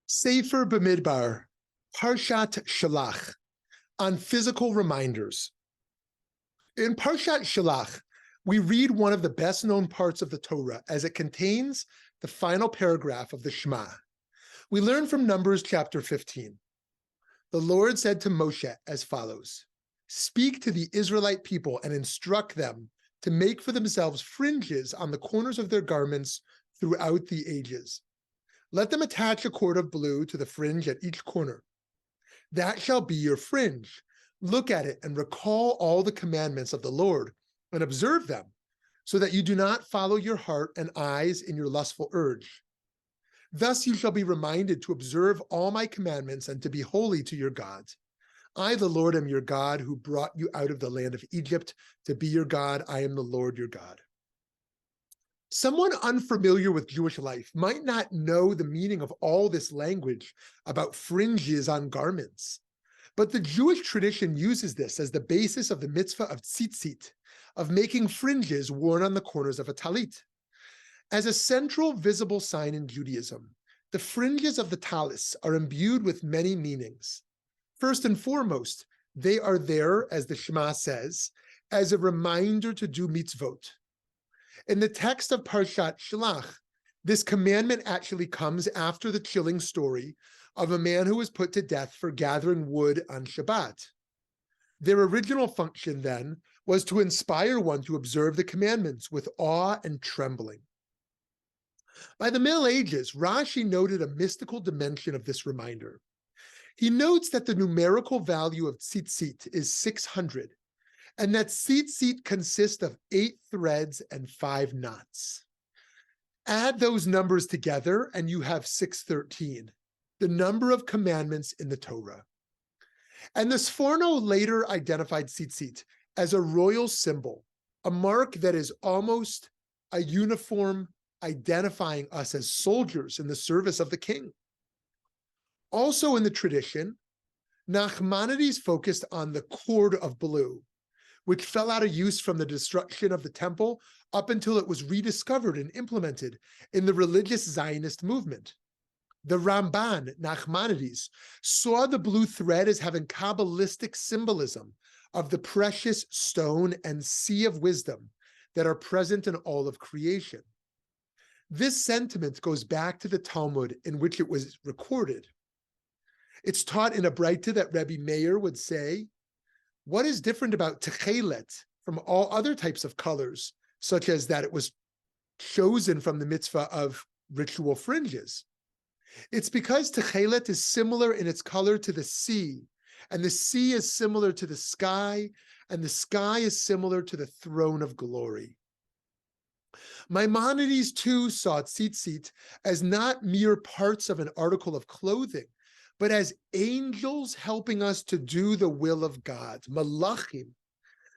Sefer B'Midbar, Parshat Shelach, on physical reminders. In Parshat Shelach, we read one of the best-known parts of the Torah as it contains the final paragraph of the Shema. We learn from Numbers chapter 15. The Lord said to Moshe as follows, "Speak to the Israelite people and instruct them to make for themselves fringes on the corners of their garments throughout the ages. Let them attach a cord of blue to the fringe at each corner. That shall be your fringe. Look at it and recall all the commandments of the Lord and observe them, so that you do not follow your heart and eyes in your lustful urge. Thus you shall be reminded to observe all my commandments and to be holy to your God. I, the Lord, am your God, who brought you out of the land of Egypt to be your God. I am the Lord your God." Someone unfamiliar with Jewish life might not know the meaning of all this language about fringes on garments, but the Jewish tradition uses this as the basis of the mitzvah of tzitzit, of making fringes worn on the corners of a talit. As a central visible sign in Judaism, the fringes of the talis are imbued with many meanings. First and foremost, they are there, as the Shema says, as a reminder to do mitzvot. In the text of Parshat Shelach, this commandment actually comes after the chilling story of a man who was put to death for gathering wood on Shabbat. Their original function then was to inspire one to observe the commandments with awe and trembling. By the Middle Ages, Rashi noted a mystical dimension of this reminder. He notes that the numerical value of tzitzit is 600, and that tzitzit consists of 8 threads and 5 knots. Add those numbers together and you have 613, the number of commandments in the Torah. And the Sforno later identified tzitzit as a royal symbol, a mark that is almost a uniform identifying us as soldiers in the service of the king. Also in the tradition, Nachmanides focused on the cord of blue, which fell out of use from the destruction of the temple up until it was rediscovered and implemented in the religious Zionist movement. The Ramban, Nachmanides, saw the blue thread as having Kabbalistic symbolism of the precious stone and sea of wisdom that are present in all of creation. This sentiment goes back to the Talmud in which it was recorded. It's taught in a Breita that Rebbe Meir would say, "What is different about techelet from all other types of colors, such as that it was chosen from the mitzvah of ritual fringes? It's because techelet is similar in its color to the sea, and the sea is similar to the sky, and the sky is similar to the throne of glory." Maimonides too saw tzitzit as not mere parts of an article of clothing, but as angels helping us to do the will of God, malachim.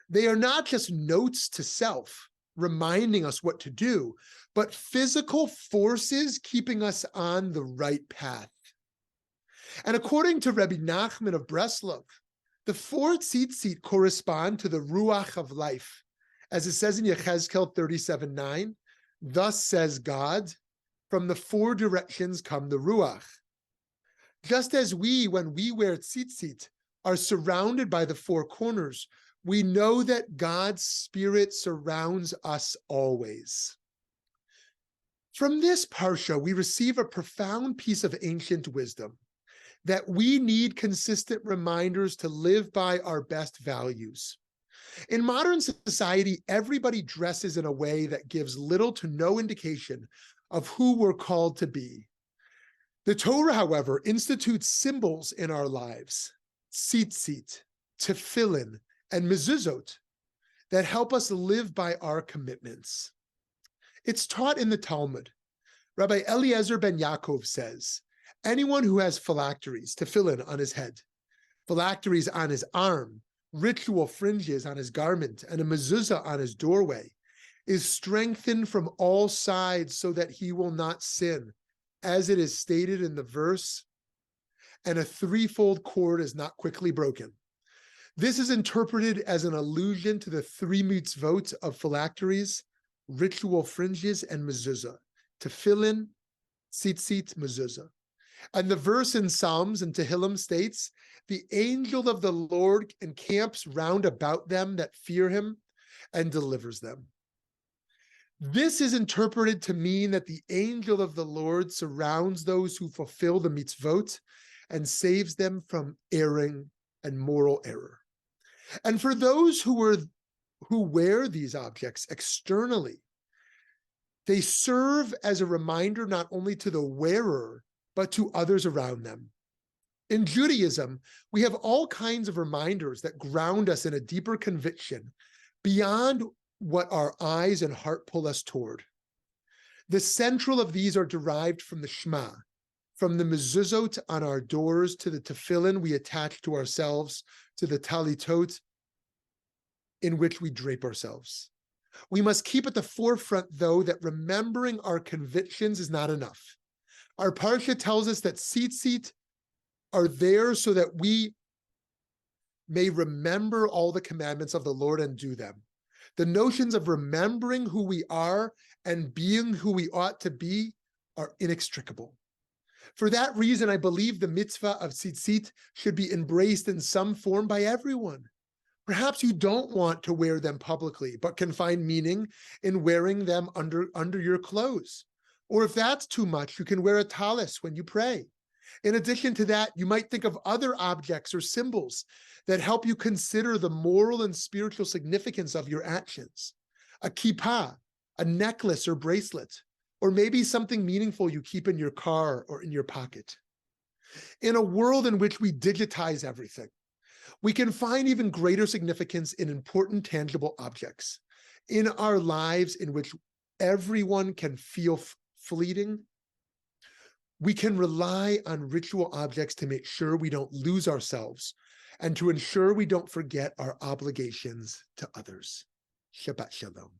They are not just notes to self, reminding us what to do, but physical forces keeping us on the right path. And according to Rabbi Nachman of Breslov, the 4 tzitzit correspond to the ruach of life. As it says in Yechezkel 37:9, "Thus says God, from the 4 directions come the ruach." Just as we, when we wear tzitzit, are surrounded by the 4 corners, we know that God's Spirit surrounds us always. From this Parsha, we receive a profound piece of ancient wisdom, that we need consistent reminders to live by our best values. In modern society, everybody dresses in a way that gives little to no indication of who we're called to be. The Torah, however, institutes symbols in our lives, tzitzit, tefillin, and mezuzot, that help us live by our commitments. It's taught in the Talmud. Rabbi Eliezer ben Yaakov says, anyone who has phylacteries, tefillin, on his head, phylacteries on his arm, ritual fringes on his garment, and a mezuzah on his doorway, is strengthened from all sides so that he will not sin, as it is stated in the verse, and a 3-fold cord is not quickly broken. This is interpreted as an allusion to the 3 mitzvot of phylacteries, ritual fringes, and mezuzah, tefillin, tzitzit, mezuzah. And the verse in Psalms and Tehillim states, the angel of the Lord encamps round about them that fear him and delivers them. This is interpreted to mean that the angel of the Lord surrounds those who fulfill the mitzvot and saves them from erring and moral error. And for those who wear these objects externally, they serve as a reminder not only to the wearer, but to others around them. In Judaism, we have all kinds of reminders that ground us in a deeper conviction beyond what our eyes and heart pull us toward. The central of these are derived from the Shema, from the mezuzot on our doors to the tefillin we attach to ourselves, to the talitot in which we drape ourselves. We must keep at the forefront, though, that remembering our convictions is not enough. Our Parsha tells us that tzitzit are there so that we may remember all the commandments of the Lord and do them. The notions of remembering who we are and being who we ought to be are inextricable. For that reason, I believe the mitzvah of tzitzit should be embraced in some form by everyone. Perhaps you don't want to wear them publicly, but can find meaning in wearing them under your clothes. Or if that's too much, you can wear a talis when you pray. In addition to that, you might think of other objects or symbols that help you consider the moral and spiritual significance of your actions. A kippah, a necklace or bracelet, or maybe something meaningful you keep in your car or in your pocket. In a world in which we digitize everything, we can find even greater significance in important tangible objects. In our lives in which everyone can feel fleeting, we can rely on ritual objects to make sure we don't lose ourselves and to ensure we don't forget our obligations to others. Shabbat Shalom.